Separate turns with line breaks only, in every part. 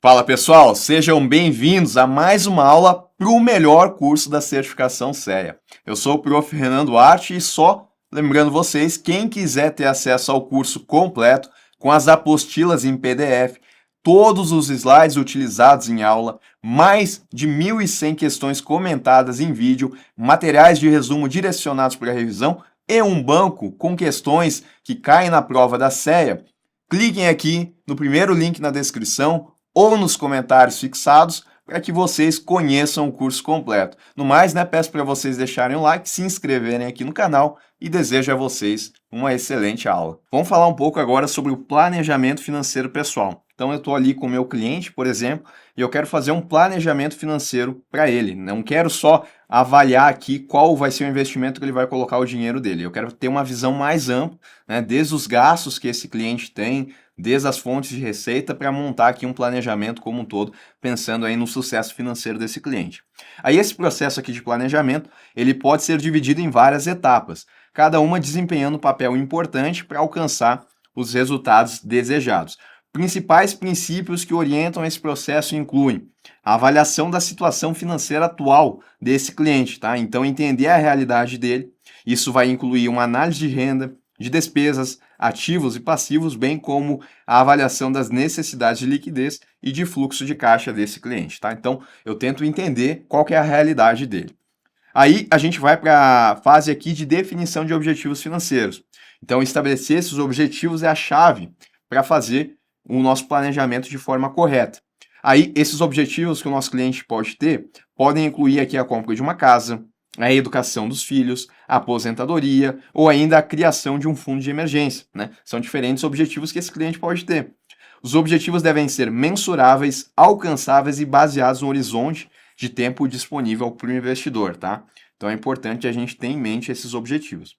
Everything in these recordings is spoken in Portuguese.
Fala pessoal, sejam bem-vindos a mais uma aula para o melhor curso da certificação CEA. Eu sou o Prof. Renan Duarte e só lembrando vocês, quem quiser ter acesso ao curso completo, com as apostilas em PDF, todos os slides utilizados em aula, mais de 1.100 questões comentadas em vídeo, materiais de resumo direcionados para a revisão e um banco com questões que caem na prova da CEA, cliquem aqui no primeiro link na descrição ou nos comentários fixados para que vocês conheçam o curso completo. No mais, peço para vocês deixarem o like, se inscreverem aqui no canal e desejo a vocês uma excelente aula. Vamos falar um pouco agora sobre o planejamento financeiro pessoal. Então eu estou ali com o meu cliente, por exemplo, e eu quero fazer um planejamento financeiro para ele. Não quero só avaliar aqui qual vai ser o investimento que ele vai colocar o dinheiro dele. Eu quero ter uma visão mais ampla, desde os gastos que esse cliente tem, desde as fontes de receita, para montar aqui um planejamento como um todo, pensando aí no sucesso financeiro desse cliente. Aí esse processo aqui de planejamento, ele pode ser dividido em várias etapas, cada uma desempenhando um papel importante para alcançar os resultados desejados. Principais princípios que orientam esse processo incluem a avaliação da situação financeira atual desse cliente, tá? Então entender a realidade dele, isso vai incluir uma análise de renda, de despesas, ativos e passivos, bem como a avaliação das necessidades de liquidez e de fluxo de caixa desse cliente, tá? Então, eu tento entender qual que é a realidade dele. Aí, a gente vai para a fase aqui de definição de objetivos financeiros. Então, estabelecer esses objetivos é a chave para fazer o nosso planejamento de forma correta. Aí, esses objetivos que o nosso cliente pode ter, podem incluir aqui a compra de uma casa, a educação dos filhos, a aposentadoria ou ainda a criação de um fundo de emergência, São diferentes objetivos que esse cliente pode ter. Os objetivos devem ser mensuráveis, alcançáveis e baseados no horizonte de tempo disponível para o investidor, tá? Então é importante a gente ter em mente esses objetivos.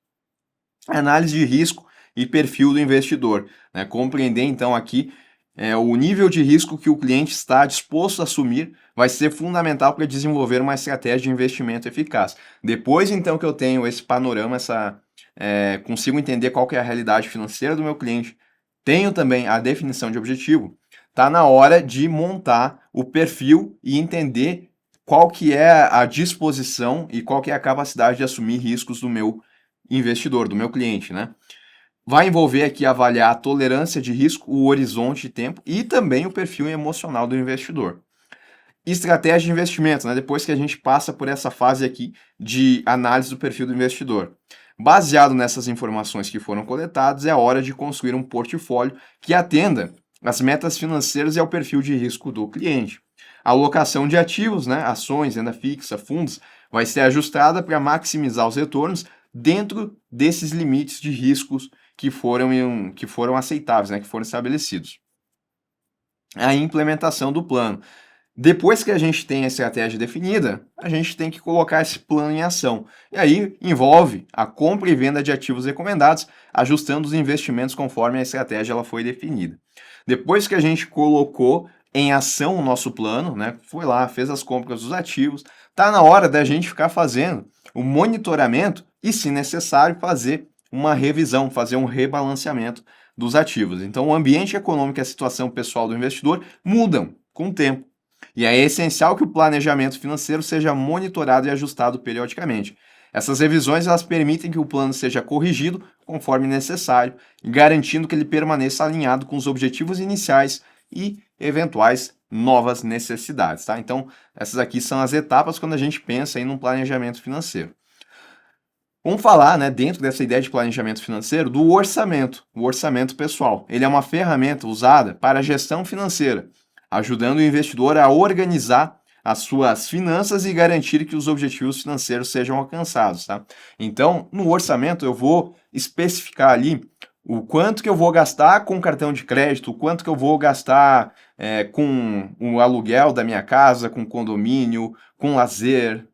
Análise de risco e perfil do investidor, Compreender então aqui o nível de risco que o cliente está disposto a assumir vai ser fundamental para desenvolver uma estratégia de investimento eficaz. Depois, então, que eu tenho esse panorama, consigo entender qual que é a realidade financeira do meu cliente, tenho também a definição de objetivo, está na hora de montar o perfil e entender qual que é a disposição e qual que é a capacidade de assumir riscos do meu investidor, do meu cliente, Vai envolver aqui avaliar a tolerância de risco, o horizonte de tempo e também o perfil emocional do investidor. Estratégia de investimento, depois que a gente passa por essa fase aqui de análise do perfil do investidor. Baseado nessas informações que foram coletadas, é a hora de construir um portfólio que atenda às metas financeiras e ao perfil de risco do cliente. A alocação de ativos, ações, renda fixa, fundos, vai ser ajustada para maximizar os retornos dentro desses limites de riscos que foram aceitáveis, que foram estabelecidos. A implementação do plano. Depois que a gente tem a estratégia definida, a gente tem que colocar esse plano em ação. E aí envolve a compra e venda de ativos recomendados, ajustando os investimentos conforme a estratégia ela foi definida. Depois que a gente colocou em ação o nosso plano, foi lá, fez as compras dos ativos, está na hora da gente ficar fazendo o monitoramento e, se necessário, fazer uma revisão, fazer um rebalanceamento dos ativos. Então, o ambiente econômico e a situação pessoal do investidor mudam com o tempo. E é essencial que o planejamento financeiro seja monitorado e ajustado periodicamente. Essas revisões elas permitem que o plano seja corrigido conforme necessário, garantindo que ele permaneça alinhado com os objetivos iniciais e eventuais novas necessidades, tá? Então, essas aqui são as etapas quando a gente pensa em um planejamento financeiro. Vamos falar, dentro dessa ideia de planejamento financeiro, do orçamento, o orçamento pessoal. Ele é uma ferramenta usada para a gestão financeira, ajudando o investidor a organizar as suas finanças e garantir que os objetivos financeiros sejam alcançados, tá? Então, no orçamento, eu vou especificar ali o quanto que eu vou gastar com cartão de crédito, o quanto que eu vou gastar com o aluguel da minha casa, com condomínio, com lazer,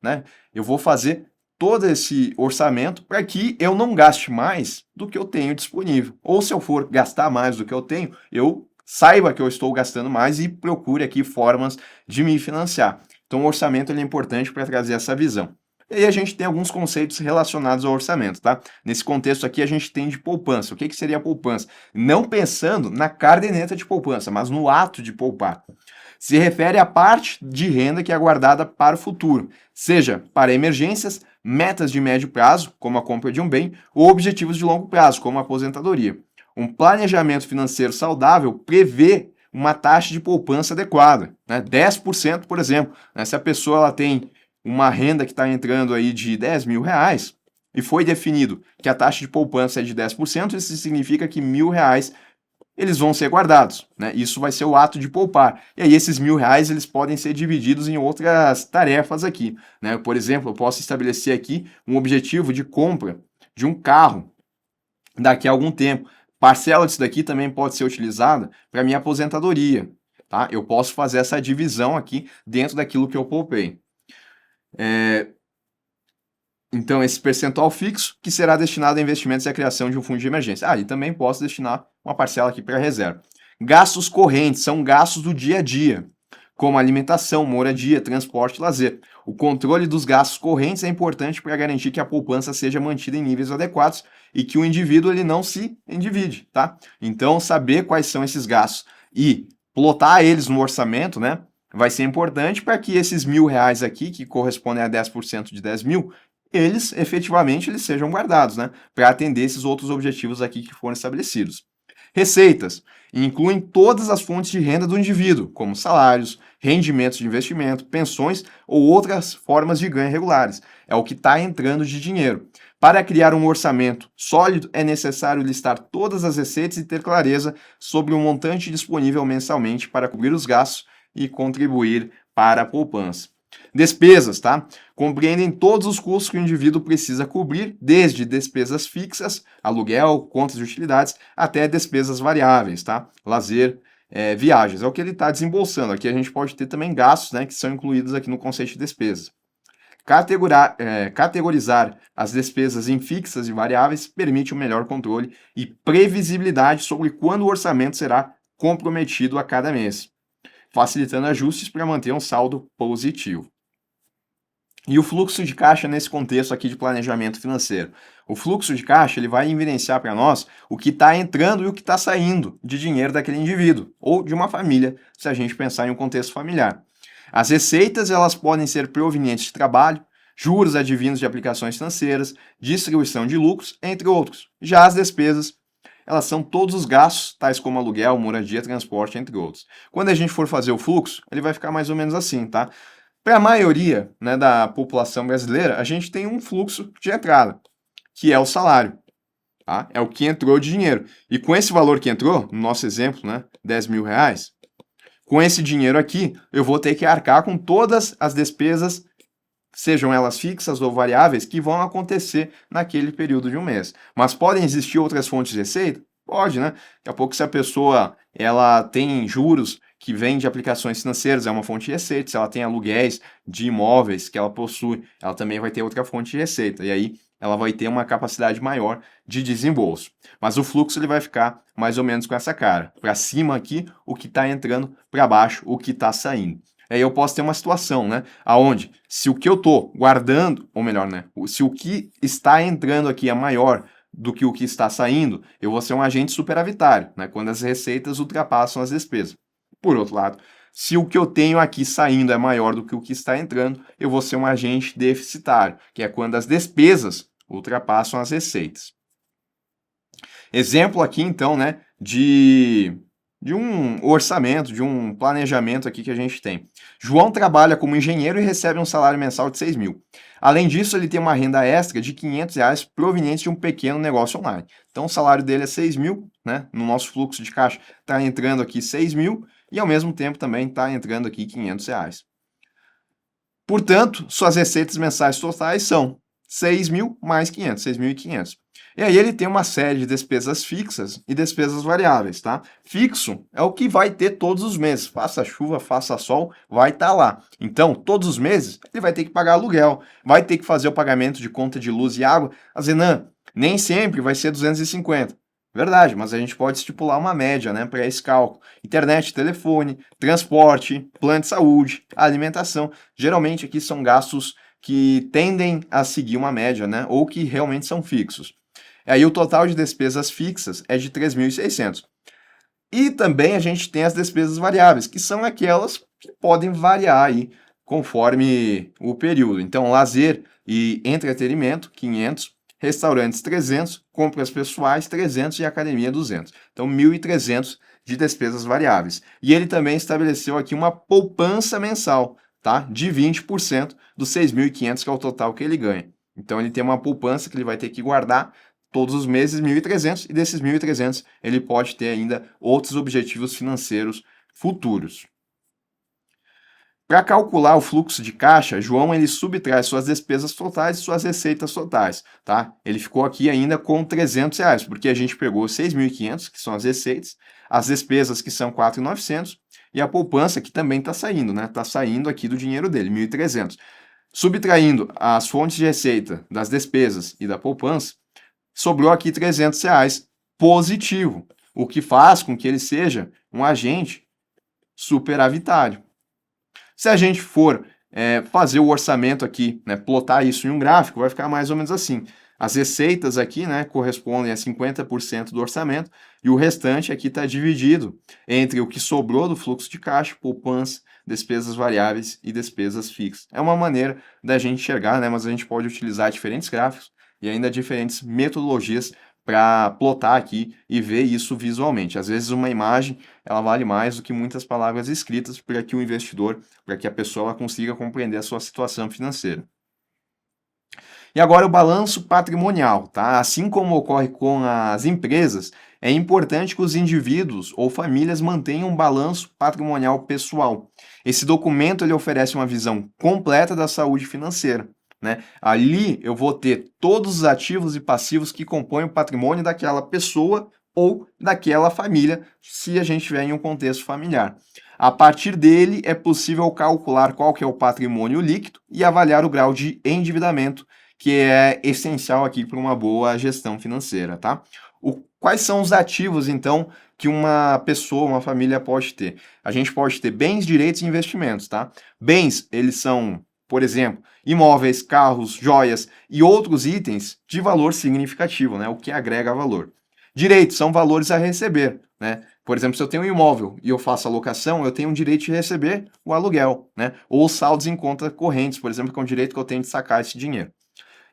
Eu vou fazer todo esse orçamento para que eu não gaste mais do que eu tenho disponível. Ou se eu for gastar mais do que eu tenho, eu saiba que eu estou gastando mais e procure aqui formas de me financiar. Então o orçamento ele é importante para trazer essa visão. E aí a gente tem alguns conceitos relacionados ao orçamento, tá? Nesse contexto aqui a gente tem de poupança. O que seria a poupança? Não pensando na caderneta de poupança, mas no ato de poupar. Se refere à parte de renda que é guardada para o futuro, seja para emergências, metas de médio prazo, como a compra de um bem, ou objetivos de longo prazo, como a aposentadoria. Um planejamento financeiro saudável prevê uma taxa de poupança adequada, né? 10%, por exemplo. Né? Se a pessoa ela tem uma renda que está entrando aí de R$ 10.000 e foi definido que a taxa de poupança é de 10%, isso significa que R$ 1.000 eles vão ser guardados, né? Isso vai ser o ato de poupar. E aí esses R$ 1.000 eles podem ser divididos em outras tarefas aqui, né? Por exemplo, eu posso estabelecer aqui um objetivo de compra de um carro daqui a algum tempo. Parcela disso daqui também pode ser utilizada para minha aposentadoria, tá? Eu posso fazer essa divisão aqui dentro daquilo que eu poupei. Então, esse percentual fixo que será destinado a investimentos e a criação de um fundo de emergência. E também posso destinar uma parcela aqui para reserva. Gastos correntes são gastos do dia a dia, como alimentação, moradia, transporte e lazer. O controle dos gastos correntes é importante para garantir que a poupança seja mantida em níveis adequados e que o indivíduo ele não se endivide, tá? Então, saber quais são esses gastos e plotar eles no orçamento, né, vai ser importante para que esses R$ 1.000 aqui, que correspondem a 10% de 10 mil, eles efetivamente eles sejam guardados, né, para atender esses outros objetivos aqui que foram estabelecidos. Receitas incluem todas as fontes de renda do indivíduo, como salários, rendimentos de investimento, pensões ou outras formas de ganho regulares. É o que está entrando de dinheiro. Para criar um orçamento sólido, é necessário listar todas as receitas e ter clareza sobre o montante disponível mensalmente para cobrir os gastos e contribuir para a poupança. Despesas, tá? Compreendem todos os custos que o indivíduo precisa cobrir, desde despesas fixas, aluguel, contas de utilidades, até despesas variáveis, tá? Lazer, viagens. É o que ele está desembolsando. Aqui a gente pode ter também gastos, né, que são incluídos aqui no conceito de despesas. Categorizar as despesas em fixas e variáveis permite um melhor controle e previsibilidade sobre quando o orçamento será comprometido a cada mês, facilitando ajustes para manter um saldo positivo. E o fluxo de caixa nesse contexto aqui de planejamento financeiro? O fluxo de caixa ele vai evidenciar para nós o que está entrando e o que está saindo de dinheiro daquele indivíduo ou de uma família, se a gente pensar em um contexto familiar. As receitas elas podem ser provenientes de trabalho, juros advindos de aplicações financeiras, distribuição de lucros, entre outros. Já as despesas elas são todos os gastos, tais como aluguel, moradia, transporte, entre outros. Quando a gente for fazer o fluxo, ele vai ficar mais ou menos assim, tá? Para a maioria, né, da população brasileira, a gente tem um fluxo de entrada, que é o salário, tá? É o que entrou de dinheiro. E com esse valor que entrou, no nosso exemplo, né, R$ 10.000, com esse dinheiro aqui, eu vou ter que arcar com todas as despesas, sejam elas fixas ou variáveis, que vão acontecer naquele período de um mês. Mas podem existir outras fontes de receita? Pode, né? Daqui a pouco, se a pessoa ela tem juros que vêm de aplicações financeiras, é uma fonte de receita. Se ela tem aluguéis de imóveis que ela possui, ela também vai ter outra fonte de receita. E aí ela vai ter uma capacidade maior de desembolso. Mas o fluxo ele vai ficar mais ou menos com essa cara. Para cima aqui, o que está entrando, para baixo, o que está saindo. Aí eu posso ter uma situação, né, aonde se o que eu estou guardando, ou melhor, né, se o que está entrando aqui é maior do que o que está saindo, eu vou ser um agente superavitário, né, quando as receitas ultrapassam as despesas. Por outro lado, se o que eu tenho aqui saindo é maior do que o que está entrando, eu vou ser um agente deficitário, que é quando as despesas ultrapassam as receitas. Exemplo aqui, então, né, de um orçamento, de um planejamento aqui que a gente tem. João trabalha como engenheiro e recebe um salário mensal de 6 mil. Além disso, ele tem uma renda extra de R$ 500 proveniente de um pequeno negócio online. Então, o salário dele é 6 mil, né? No nosso fluxo de caixa está entrando aqui 6 mil e, ao mesmo tempo, também está entrando aqui R$ 500. Portanto, suas receitas mensais totais são 6 mil mais 500, 6.500. E aí ele tem uma série de despesas fixas e despesas variáveis, tá? Fixo é o que vai ter todos os meses. Faça chuva, faça sol, vai estar lá. Então, todos os meses, ele vai ter que pagar aluguel, vai ter que fazer o pagamento de conta de luz e água. A Zenan, nem sempre vai ser 250. Verdade, mas a gente pode estipular uma média, né, para esse cálculo. Internet, telefone, transporte, plano de saúde, alimentação. Geralmente aqui são gastos que tendem a seguir uma média, né, ou que realmente são fixos. Aí o total de despesas fixas é de 3.600. E também a gente tem as despesas variáveis, que são aquelas que podem variar aí conforme o período. Então, lazer e entretenimento, 500, restaurantes, 300, compras pessoais, 300 e academia, 200. Então, 1.300 de despesas variáveis. E ele também estabeleceu aqui uma poupança mensal, tá? De 20% dos 6.500, que é o total que ele ganha. Então, ele tem uma poupança que ele vai ter que guardar todos os meses 1.300, e desses 1.300 ele pode ter ainda outros objetivos financeiros futuros. Para calcular o fluxo de caixa, João ele subtrai suas despesas totais e suas receitas totais, tá? Ele ficou aqui ainda com R$ 300, porque a gente pegou 6.500, que são as receitas, as despesas, que são 4.900, e a poupança, que também está saindo, né? Está saindo aqui do dinheiro dele, 1.300. Subtraindo as fontes de receita das despesas e da poupança, sobrou aqui R$ 300 positivo, o que faz com que ele seja um agente superavitário. Se a gente for fazer o orçamento aqui, né, plotar isso em um gráfico, vai ficar mais ou menos assim. As receitas aqui, né, correspondem a 50% do orçamento e o restante aqui está dividido entre o que sobrou do fluxo de caixa, poupança, despesas variáveis e despesas fixas. É uma maneira da gente enxergar, né, mas a gente pode utilizar diferentes gráficos e ainda diferentes metodologias para plotar aqui e ver isso visualmente. Às vezes uma imagem ela vale mais do que muitas palavras escritas para que o investidor, para que a pessoa consiga compreender a sua situação financeira. E agora o balanço patrimonial, tá? Assim como ocorre com as empresas, é importante que os indivíduos ou famílias mantenham um balanço patrimonial pessoal. Esse documento ele oferece uma visão completa da saúde financeira, né? Ali eu vou ter todos os ativos e passivos que compõem o patrimônio daquela pessoa ou daquela família, se a gente estiver em um contexto familiar. A partir dele é possível calcular qual que é o patrimônio líquido e avaliar o grau de endividamento, que é essencial aqui para uma boa gestão financeira, tá? Quais são os ativos, então, que uma pessoa, uma família pode ter? A gente pode ter bens, direitos e investimentos, tá? Bens, eles são, por exemplo, imóveis, carros, joias e outros itens de valor significativo, né? O que agrega valor. Direitos são valores a receber, né? Por exemplo, se eu tenho um imóvel e eu faço alocação, eu tenho o direito de receber o aluguel, né? Ou saldos em contas correntes, por exemplo, que é um direito que eu tenho de sacar esse dinheiro.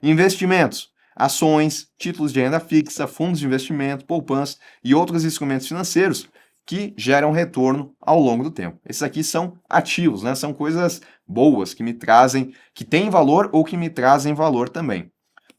Investimentos, ações, títulos de renda fixa, fundos de investimento, poupança e outros instrumentos financeiros que geram retorno ao longo do tempo. Esses aqui são ativos, né? São coisas boas que me trazem, que têm valor ou que me trazem valor também.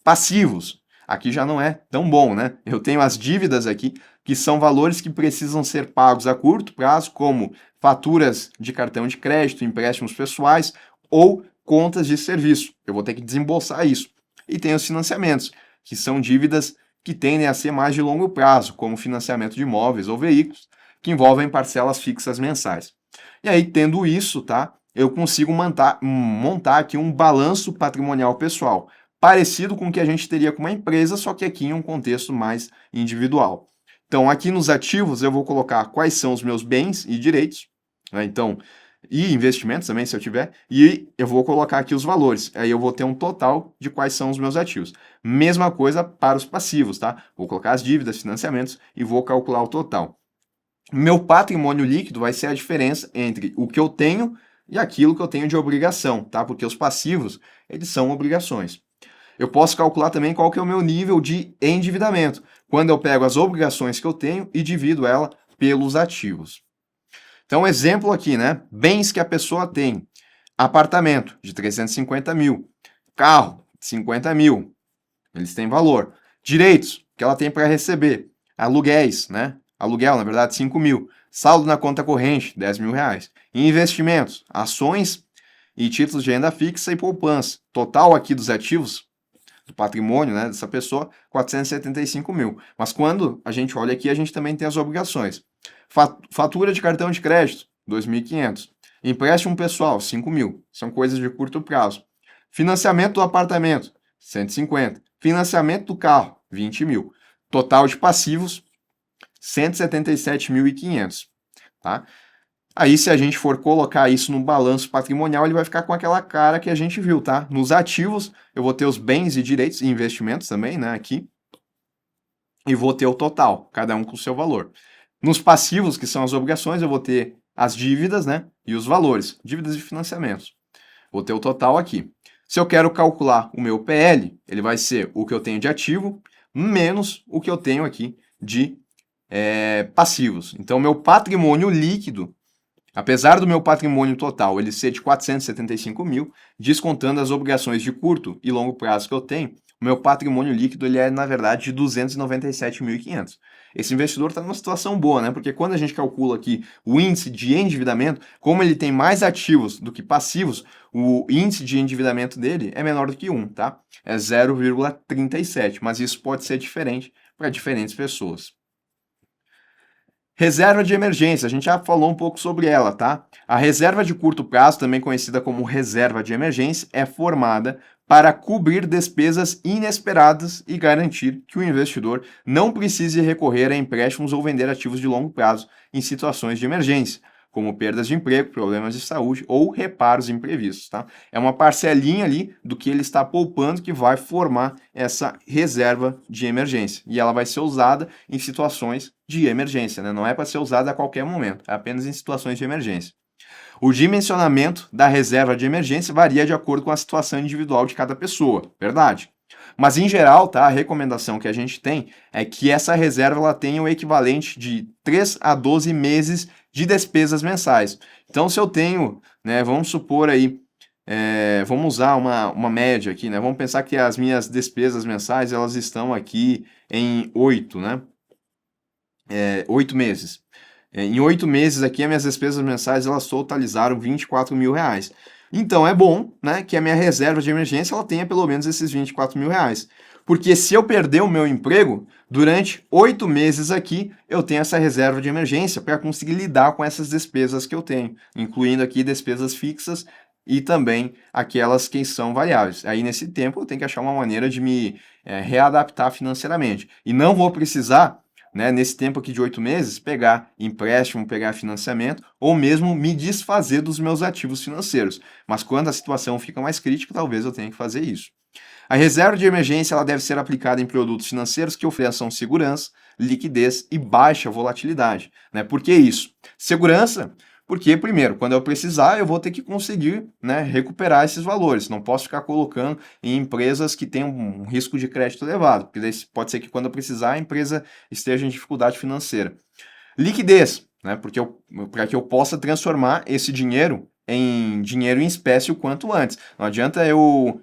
Passivos, aqui já não é tão bom, né? Eu tenho as dívidas aqui, que são valores que precisam ser pagos a curto prazo, como faturas de cartão de crédito, empréstimos pessoais ou contas de serviço. Eu vou ter que desembolsar isso. E tem os financiamentos, que são dívidas que tendem a ser mais de longo prazo, como financiamento de imóveis ou veículos, que envolvem parcelas fixas mensais. E aí, tendo isso, tá, eu consigo montar aqui um balanço patrimonial pessoal, parecido com o que a gente teria com uma empresa, só que aqui em um contexto mais individual. Então, aqui nos ativos, eu vou colocar quais são os meus bens e direitos, né? Então, e investimentos também, se eu tiver, e eu vou colocar aqui os valores. Aí eu vou ter um total de quais são os meus ativos. Mesma coisa para os passivos, tá? Vou colocar as dívidas, financiamentos e vou calcular o total. Meu patrimônio líquido vai ser a diferença entre o que eu tenho e aquilo que eu tenho de obrigação, tá? Porque os passivos, eles são obrigações. Eu posso calcular também qual que é o meu nível de endividamento, quando eu pego as obrigações que eu tenho e divido ela pelos ativos. Então, exemplo aqui, né? Bens que a pessoa tem. Apartamento, de 350 mil. Carro, de 50 mil. Eles têm valor. Direitos, que ela tem para receber. Aluguéis, né? Aluguel, na verdade, 5 mil. Saldo na conta corrente, 10 mil reais. E investimentos, ações e títulos de renda fixa e poupança. Total aqui dos ativos, do patrimônio, né, dessa pessoa, 475 mil. Mas quando a gente olha aqui, a gente também tem as obrigações. Fatura de cartão de crédito, 2.500. Empréstimo pessoal, 5 mil. São coisas de curto prazo. Financiamento do apartamento, 150. Financiamento do carro, 20 mil. Total de passivos, 177.500. Tá? Aí, se a gente for colocar isso no balanço patrimonial, ele vai ficar com aquela cara que a gente viu, tá? Nos ativos, eu vou ter os bens e direitos e investimentos também, né, aqui. E vou ter o total, cada um com o seu valor. Nos passivos, que são as obrigações, eu vou ter as dívidas, né, e os valores, dívidas e financiamentos. Vou ter o total aqui. Se eu quero calcular o meu PL, ele vai ser o que eu tenho de ativo menos o que eu tenho aqui de passivos. Então, meu patrimônio líquido, apesar do meu patrimônio total ele ser de 475 mil, descontando as obrigações de curto e longo prazo que eu tenho, o meu patrimônio líquido ele é, na verdade, de 297.500. Esse investidor está numa situação boa, né? Porque quando a gente calcula aqui o índice de endividamento, como ele tem mais ativos do que passivos, o índice de endividamento dele é menor do que 1, tá? É 0,37, mas isso pode ser diferente para diferentes pessoas. Reserva de emergência, a gente já falou um pouco sobre ela, tá? A reserva de curto prazo, também conhecida como reserva de emergência, é formada para cobrir despesas inesperadas e garantir que o investidor não precise recorrer a empréstimos ou vender ativos de longo prazo em situações de emergência, como perdas de emprego, problemas de saúde ou reparos imprevistos, tá? É uma parcelinha ali do que ele está poupando que vai formar essa reserva de emergência. E ela vai ser usada em situações de emergência, né? Não é para ser usada a qualquer momento, é apenas em situações de emergência. O dimensionamento da reserva de emergência varia de acordo com a situação individual de cada pessoa, verdade? Mas em geral, tá, a recomendação que a gente tem é que essa reserva ela tenha o equivalente de 3 a 12 meses de despesas mensais. Então, se eu tenho, né, vamos supor aí, vamos usar uma média aqui, né? Vamos pensar que as minhas despesas mensais elas estão aqui em 8, né? 8 meses. Em 8 meses aqui, as minhas despesas mensais elas totalizaram 24 mil reais. Então é bom, né, que a minha reserva de emergência ela tenha pelo menos esses 24 mil reais. Porque se eu perder o meu emprego, durante 8 meses aqui, eu tenho essa reserva de emergência para conseguir lidar com essas despesas que eu tenho, incluindo aqui despesas fixas e também aquelas que são variáveis. Aí nesse tempo eu tenho que achar uma maneira de me readaptar financeiramente. E não vou precisar, né, nesse tempo aqui de 8 meses, pegar empréstimo, pegar financiamento, ou mesmo me desfazer dos meus ativos financeiros. Mas quando a situação fica mais crítica, talvez eu tenha que fazer isso. A reserva de emergência ela deve ser aplicada em produtos financeiros que ofereçam segurança, liquidez e baixa volatilidade. Né? Por que isso? Segurança, porque, primeiro, quando eu precisar, eu vou ter que conseguir, né, recuperar esses valores. Não posso ficar colocando em empresas que têm um risco de crédito elevado, porque daí pode ser que quando eu precisar, a empresa esteja em dificuldade financeira. Liquidez, né, para que eu possa transformar esse dinheiro em espécie o quanto antes. Não adianta eu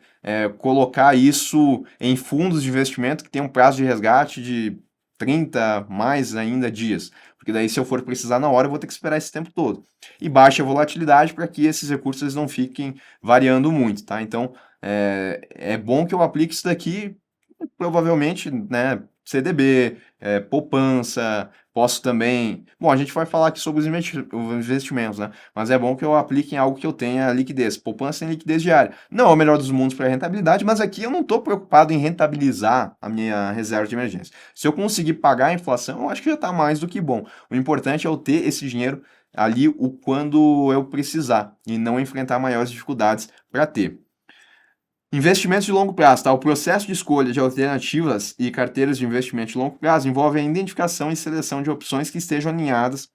colocar isso em fundos de investimento que tem um prazo de resgate de 30 mais ainda dias. Porque daí, se eu for precisar na hora, eu vou ter que esperar esse tempo todo. E baixa volatilidade para que esses recursos não fiquem variando muito, tá? Então, é bom que eu aplique isso daqui, provavelmente, né? CDB, poupança, posso também. Bom, a gente vai falar aqui sobre os investimentos, né? Mas é bom que eu aplique em algo que eu tenha liquidez. Poupança tem liquidez diária. Não é o melhor dos mundos para rentabilidade, mas aqui eu não estou preocupado em rentabilizar a minha reserva de emergência. Se eu conseguir pagar a inflação, eu acho que já está mais do que bom. O importante é eu ter esse dinheiro ali quando eu precisar e não enfrentar maiores dificuldades para ter. Investimentos de longo prazo, tá? O processo de escolha de alternativas e carteiras de investimento de longo prazo envolve a identificação e seleção de opções que estejam alinhadas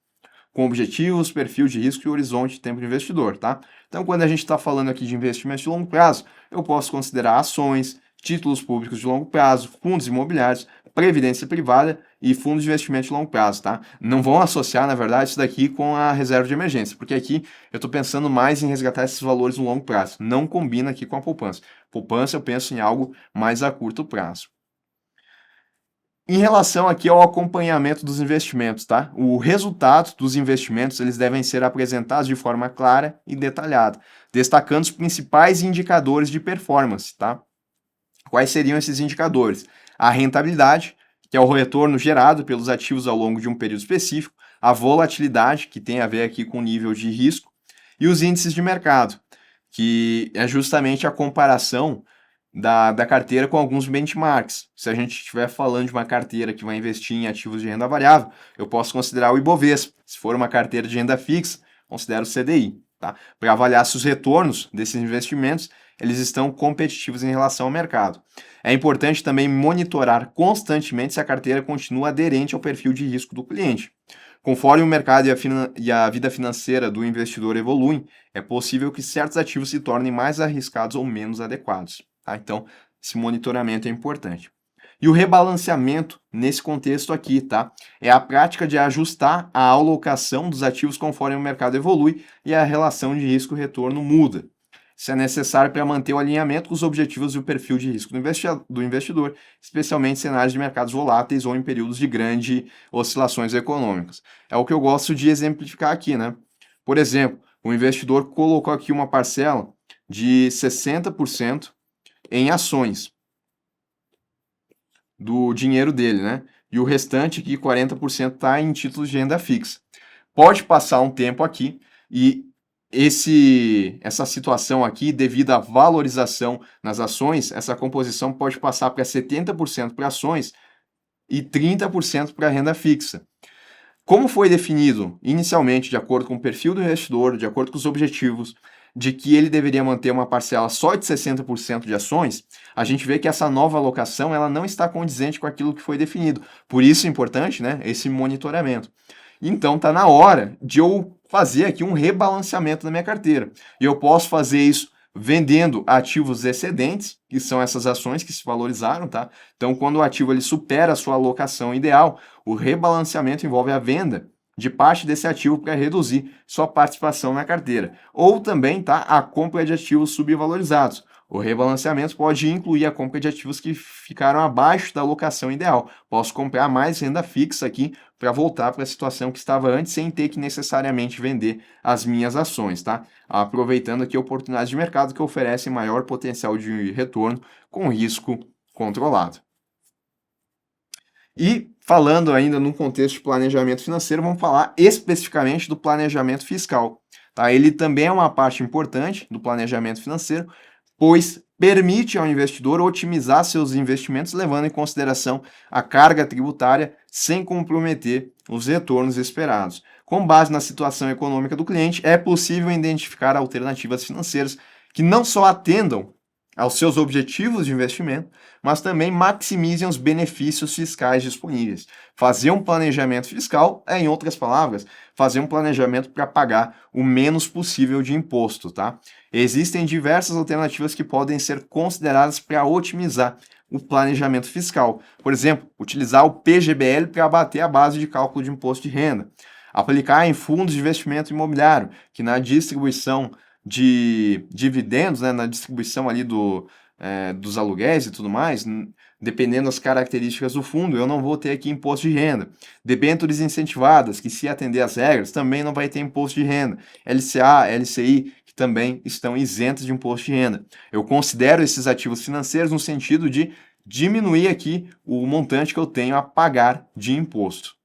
com objetivos, perfil de risco e horizonte de tempo do investidor, tá? Então, quando a gente está falando aqui de investimentos de longo prazo, eu posso considerar ações, títulos públicos de longo prazo, fundos imobiliários, previdência privada e fundos de investimento de longo prazo, tá? Não vão associar, na verdade, isso daqui com a reserva de emergência, porque aqui eu estou pensando mais em resgatar esses valores no longo prazo. Não combina aqui com a poupança. Poupança eu penso em algo mais a curto prazo. Em relação aqui ao acompanhamento dos investimentos, tá? O resultado dos investimentos, eles devem ser apresentados de forma clara e detalhada, destacando os principais indicadores de performance, tá? Quais seriam esses indicadores? A rentabilidade, que é o retorno gerado pelos ativos ao longo de um período específico, a volatilidade, que tem a ver aqui com o nível de risco, e os índices de mercado, que é justamente a comparação da carteira com alguns benchmarks. Se a gente estiver falando de uma carteira que vai investir em ativos de renda variável, eu posso considerar o Ibovespa. Se for uma carteira de renda fixa, considero o CDI. Tá? Para avaliar se os retornos desses investimentos eles estão competitivos em relação ao mercado. É importante também monitorar constantemente se a carteira continua aderente ao perfil de risco do cliente. Conforme o mercado e a vida financeira do investidor evoluem, é possível que certos ativos se tornem mais arriscados ou menos adequados. Tá? Então, esse monitoramento é importante. E o rebalanceamento nesse contexto aqui, tá? É a prática de ajustar a alocação dos ativos conforme o mercado evolui e a relação de risco-retorno muda. Isso é necessário para manter o alinhamento com os objetivos e o perfil de risco do investidor, especialmente em cenários de mercados voláteis ou em períodos de grandes oscilações econômicas. É o que eu gosto de exemplificar aqui, né? Por exemplo, o investidor colocou aqui uma parcela de 60% em ações do dinheiro dele, né? E o restante aqui, 40%, está em títulos de renda fixa. Pode passar um tempo aqui e essa situação aqui, devido à valorização nas ações, essa composição pode passar para 70% para ações e 30% para renda fixa. Como foi definido inicialmente, de acordo com o perfil do investidor, de acordo com os objetivos, de que ele deveria manter uma parcela só de 60% de ações, a gente vê que essa nova alocação ela não está condizente com aquilo que foi definido. Por isso é importante, né, esse monitoramento. Então está na hora de eu fazer aqui um rebalanceamento da minha carteira. E eu posso fazer isso vendendo ativos excedentes, que são essas ações que se valorizaram, tá? Então, quando o ativo ele supera a sua alocação ideal, o rebalanceamento envolve a venda de parte desse ativo para reduzir sua participação na carteira. Ou também, tá, a compra de ativos subvalorizados. O rebalanceamento pode incluir a compra de ativos que ficaram abaixo da alocação ideal. Posso comprar mais renda fixa aqui para voltar para a situação que estava antes, sem ter que necessariamente vender as minhas ações, tá? Aproveitando aqui oportunidades de mercado que oferecem maior potencial de retorno com risco controlado. E falando ainda no contexto de planejamento financeiro, vamos falar especificamente do planejamento fiscal. Tá? Ele também é uma parte importante do planejamento financeiro, pois permite ao investidor otimizar seus investimentos, levando em consideração a carga tributária sem comprometer os retornos esperados. Com base na situação econômica do cliente, é possível identificar alternativas financeiras que não só atendam aos seus objetivos de investimento, mas também maximizem os benefícios fiscais disponíveis. Fazer um planejamento fiscal é, em outras palavras, fazer um planejamento para pagar o menos possível de imposto, tá? Existem diversas alternativas que podem ser consideradas para otimizar o planejamento fiscal. Por exemplo, utilizar o PGBL para abater a base de cálculo de imposto de renda. Aplicar em fundos de investimento imobiliário, que na distribuição de dividendos, né, na distribuição ali dos aluguéis e tudo mais, dependendo das características do fundo, eu não vou ter aqui imposto de renda. Debêntures incentivadas, que se atender às regras, também não vai ter imposto de renda. LCA, LCI, que também estão isentos de imposto de renda. Eu considero esses ativos financeiros no sentido de diminuir aqui o montante que eu tenho a pagar de imposto.